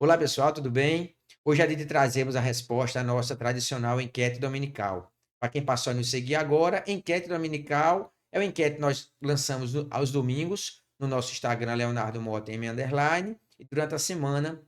Olá pessoal, tudo bem? Hoje é dia de trazermos a resposta à nossa tradicional enquete dominical. Para quem passou a nos seguir agora, enquete dominical é uma enquete que nós lançamos aos domingos no nosso Instagram, Leonardo Mota M underline, e durante a semana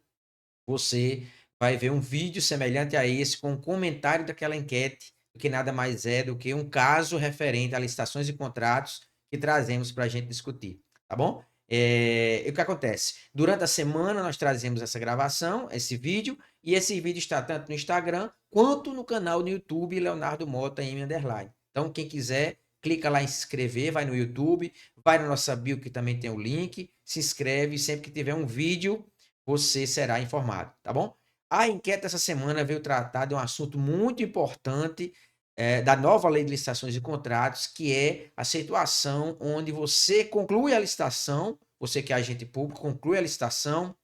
você vai ver um vídeo semelhante a esse com um comentário daquela enquete, que nada mais é do que um caso referente a licitações e contratos que trazemos para a gente discutir, tá bom? E o que acontece? Durante a semana nós trazemos essa gravação, esse vídeo, e esse vídeo está tanto no Instagram quanto no canal no YouTube Leonardo Mota M underline. Então, quem quiser, clica lá em se inscrever, vai no YouTube, vai na nossa bio que também tem o link, se inscreve, sempre que tiver um vídeo você será informado, tá bom? A enquete essa semana veio tratar de um assunto muito importante da nova lei de licitações e contratos, que é a situação onde você conclui a licitação, você que é agente público, conclui a licitação,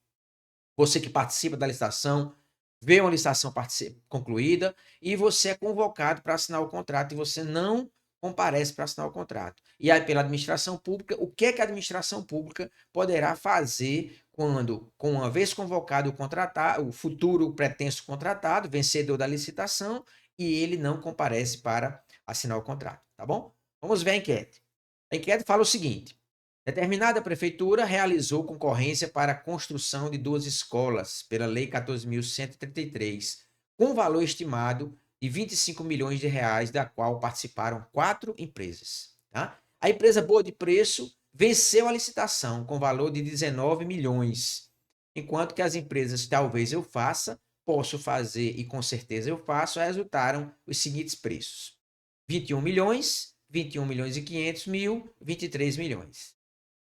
você que participa da licitação, vê uma licitação concluída e você é convocado para assinar o contrato e você não comparece para assinar o contrato. E aí, pela administração pública, o que é que a administração pública poderá fazer quando, com uma vez convocado o contratado, o futuro pretenso contratado, vencedor da licitação, e ele não comparece para assinar o contrato, tá bom? Vamos ver a enquete. A enquete fala o seguinte: determinada prefeitura realizou concorrência para a construção de duas escolas pela Lei 14.133, com valor estimado de 25 milhões de reais, da qual participaram 4 empresas. Tá? A empresa Boa de Preço venceu a licitação com valor de 19 milhões, enquanto que as empresas Talvez Eu Faça, Posso Fazer e Com Certeza Eu Faço resultaram os seguintes preços: 21 milhões, 21 milhões e 500 mil, 23 milhões.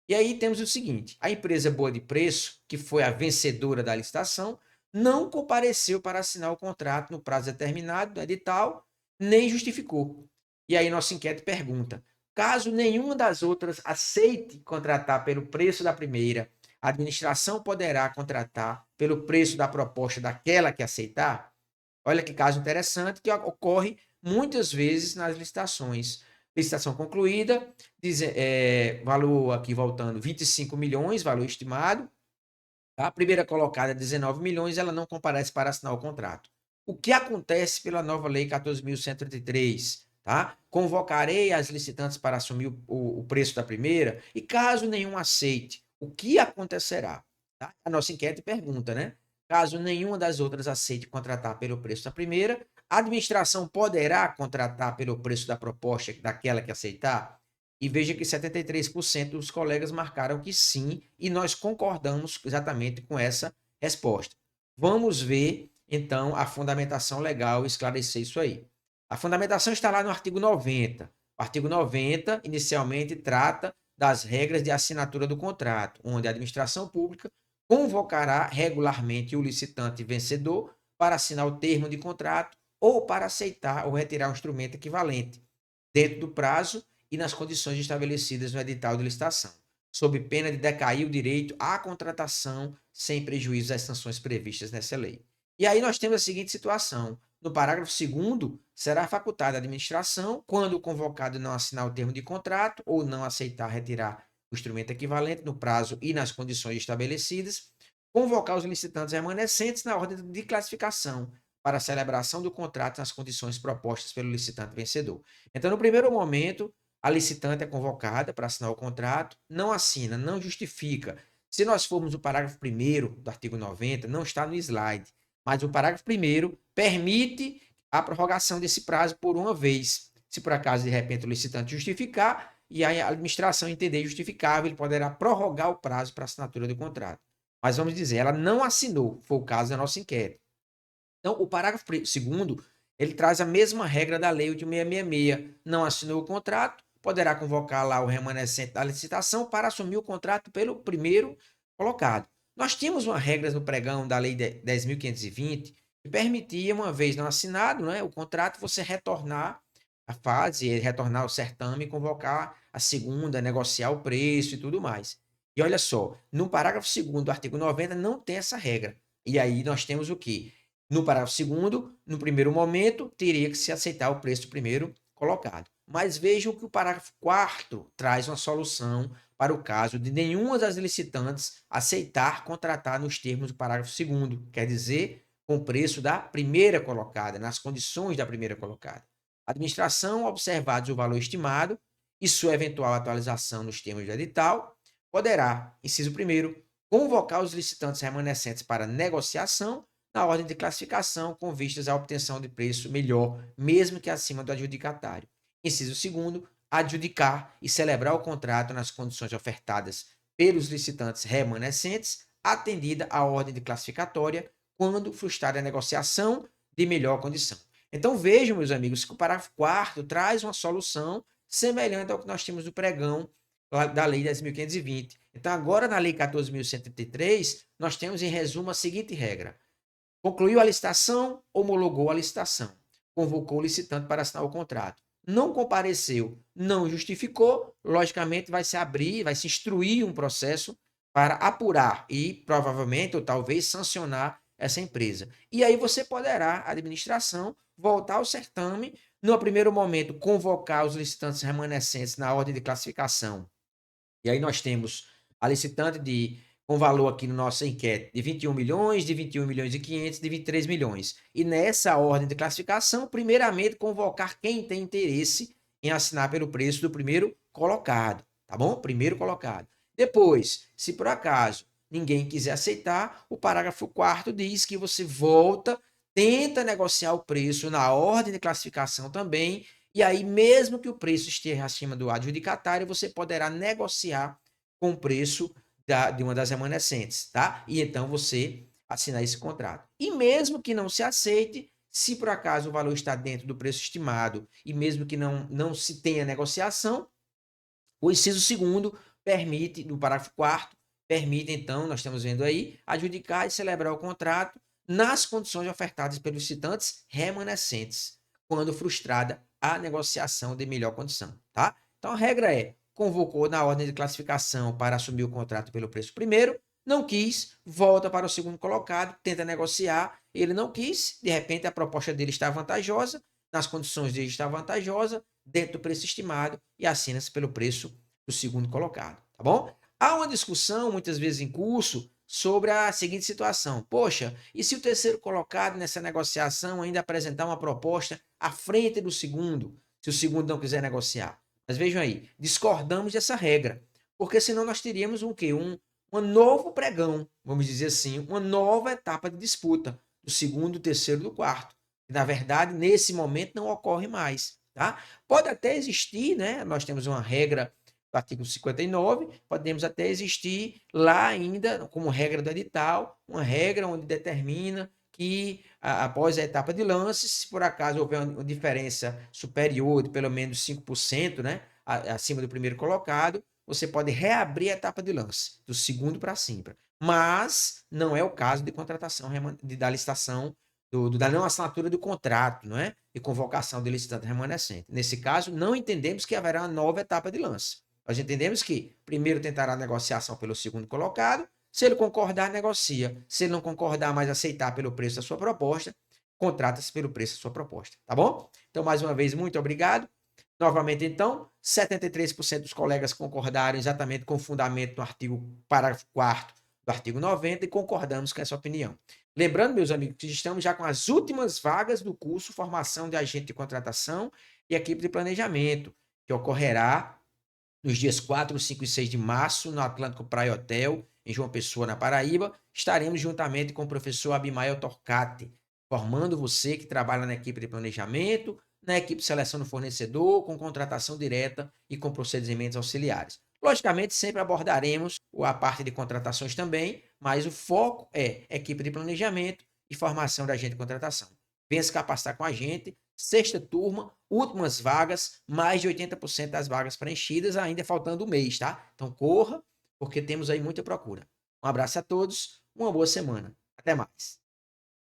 E aí temos o seguinte: a empresa Boa de Preço, que foi a vencedora da licitação, não compareceu para assinar o contrato no prazo determinado do edital, nem justificou. E aí nossa enquete pergunta: caso nenhuma das outras aceite contratar pelo preço da primeira, a administração poderá contratar pelo preço da proposta daquela que aceitar? Olha que caso interessante que ocorre muitas vezes nas licitações. Licitação concluída, valor aqui voltando 25 milhões, valor estimado. A primeira colocada, 19 milhões, ela não comparece para assinar o contrato. O que acontece pela nova Lei 14.133? Tá? Convocarei as licitantes para assumir o preço da primeira e, caso nenhum aceite, o que acontecerá? Tá? A nossa enquete pergunta, né? Caso nenhuma das outras aceite contratar pelo preço da primeira, a administração poderá contratar pelo preço da proposta daquela que aceitar? E veja que 73% dos colegas marcaram que sim, e nós concordamos exatamente com essa resposta. Vamos ver, então, a fundamentação legal e esclarecer isso aí. A fundamentação está lá no artigo 90. O artigo 90, inicialmente, trata das regras de assinatura do contrato, onde a administração pública convocará regularmente o licitante vencedor para assinar o termo de contrato ou para aceitar ou retirar um instrumento equivalente, dentro do prazo e nas condições estabelecidas no edital de licitação, sob pena de decair o direito à contratação sem prejuízo às sanções previstas nessa lei. E aí nós temos a seguinte situação: no parágrafo 2º, será facultada à administração, quando o convocado não assinar o termo de contrato ou não aceitar retirar o instrumento equivalente no prazo e nas condições estabelecidas, convocar os licitantes remanescentes na ordem de classificação para a celebração do contrato nas condições propostas pelo licitante vencedor. Então, no primeiro momento, a licitante é convocada para assinar o contrato, não assina, não justifica. Se nós formos no parágrafo 1º do artigo 90, não está no slide, mas o parágrafo 1º permite a prorrogação desse prazo por uma vez. Se por acaso, de repente, o licitante justificar e a administração entender justificável, ele poderá prorrogar o prazo para assinatura do contrato. Mas vamos dizer, ela não assinou, foi o caso da nossa enquete. Então, o parágrafo 2º, ele traz a mesma regra da lei 8.666. Não assinou o contrato, poderá convocar lá o remanescente da licitação para assumir o contrato pelo primeiro colocado. Nós tínhamos uma regra no pregão da lei 10.520 que permitia, uma vez não assinado, né, o contrato, você retornar a fase, retornar ao certame, convocar a segunda, negociar o preço e tudo mais. E olha só, no parágrafo 2º do artigo 90 não tem essa regra. E aí nós temos o quê? No parágrafo 2º, no primeiro momento, teria que se aceitar o preço primeiro colocado. Mas vejam que o parágrafo 4º traz uma solução para o caso de nenhuma das licitantes aceitar contratar nos termos do parágrafo 2º, quer dizer, com o preço da primeira colocada, nas condições da primeira colocada. A administração, observados o valor estimado e sua eventual atualização nos termos do edital, poderá, inciso 1º, convocar os licitantes remanescentes para negociação na ordem de classificação com vistas à obtenção de preço melhor, mesmo que acima do adjudicatário. Inciso 2º, adjudicar e celebrar o contrato nas condições ofertadas pelos licitantes remanescentes, atendida a ordem de classificatória, quando frustrada a negociação de melhor condição. Então vejam, meus amigos, que o parágrafo 4º traz uma solução semelhante ao que nós temos no pregão da Lei 10.520. Então, agora na Lei 14.133, nós temos em resumo a seguinte regra: concluiu a licitação, homologou a licitação, convocou o licitante para assinar o contrato. Não compareceu, não justificou, logicamente vai se abrir, vai se instruir um processo para apurar e provavelmente ou talvez sancionar essa empresa. E aí você poderá, a administração, voltar ao certame, no primeiro momento convocar os licitantes remanescentes na ordem de classificação. E aí nós temos a licitante com valor aqui no nosso enquete de 21 milhões, de 21 milhões e 500, de 23 milhões. E nessa ordem de classificação, primeiramente convocar quem tem interesse em assinar pelo preço do primeiro colocado, tá bom? Primeiro colocado. Depois, se por acaso ninguém quiser aceitar, o parágrafo 4º diz que você volta, tenta negociar o preço na ordem de classificação também, e aí mesmo que o preço esteja acima do adjudicatário, você poderá negociar com o preço de uma das remanescentes, tá? E então você assinar esse contrato. E mesmo que não se aceite, se por acaso o valor está dentro do preço estimado e mesmo que não se tenha negociação, o inciso 2º permite, no parágrafo 4º, permite então, nós estamos vendo aí, adjudicar e celebrar o contrato nas condições ofertadas pelos licitantes remanescentes, quando frustrada a negociação de melhor condição, tá? Então a regra é: convocou na ordem de classificação para assumir o contrato pelo preço primeiro, não quis, volta para o segundo colocado, tenta negociar, ele não quis, de repente a proposta dele está vantajosa, nas condições dele está vantajosa, dentro do preço estimado, e assina-se pelo preço do segundo colocado, tá bom? Há uma discussão, muitas vezes em curso, sobre a seguinte situação: poxa, e se o terceiro colocado nessa negociação ainda apresentar uma proposta à frente do segundo, se o segundo não quiser negociar? Mas vejam aí, discordamos dessa regra, porque senão nós teríamos um quê? Um novo pregão, vamos dizer assim, uma nova etapa de disputa do segundo, do terceiro e do quarto. Que, na verdade, nesse momento não ocorre mais, tá? Pode até existir, né? Nós temos uma regra do artigo 59, podemos até existir lá ainda, como regra do edital, uma regra onde determina que após a etapa de lances, se por acaso houver uma diferença superior de pelo menos 5%, né, acima do primeiro colocado, você pode reabrir a etapa de lance, do segundo para cima. Mas não é o caso de contratação da licitação, da não assinatura do contrato, não é? De convocação de licitante remanescente. Nesse caso, não entendemos que haverá uma nova etapa de lance. Nós entendemos que primeiro tentará a negociação pelo segundo colocado, se ele concordar, negocia. Se ele não concordar, mas aceitar pelo preço da sua proposta, contrata-se pelo preço da sua proposta, tá bom? Então, mais uma vez, muito obrigado. Novamente, então, 73% dos colegas concordaram exatamente com o fundamento do artigo, parágrafo 4º do artigo 90 e concordamos com essa opinião. Lembrando, meus amigos, que estamos já com as últimas vagas do curso Formação de Agente de Contratação e Equipe de Planejamento, que ocorrerá nos dias 4, 5 e 6 de março, no Atlântico Praia Hotel, em João Pessoa, na Paraíba. Estaremos juntamente com o professor Abimael Torcati, formando você que trabalha na equipe de planejamento, na equipe de seleção do fornecedor, com contratação direta e com procedimentos auxiliares. Logicamente, sempre abordaremos a parte de contratações também, mas o foco é equipe de planejamento e formação da agente de contratação. Venha se capacitar com a gente. Sexta turma, últimas vagas, mais de 80% das vagas preenchidas, ainda faltando um mês, tá? Então corra, porque temos aí muita procura. Um abraço a todos, uma boa semana. Até mais.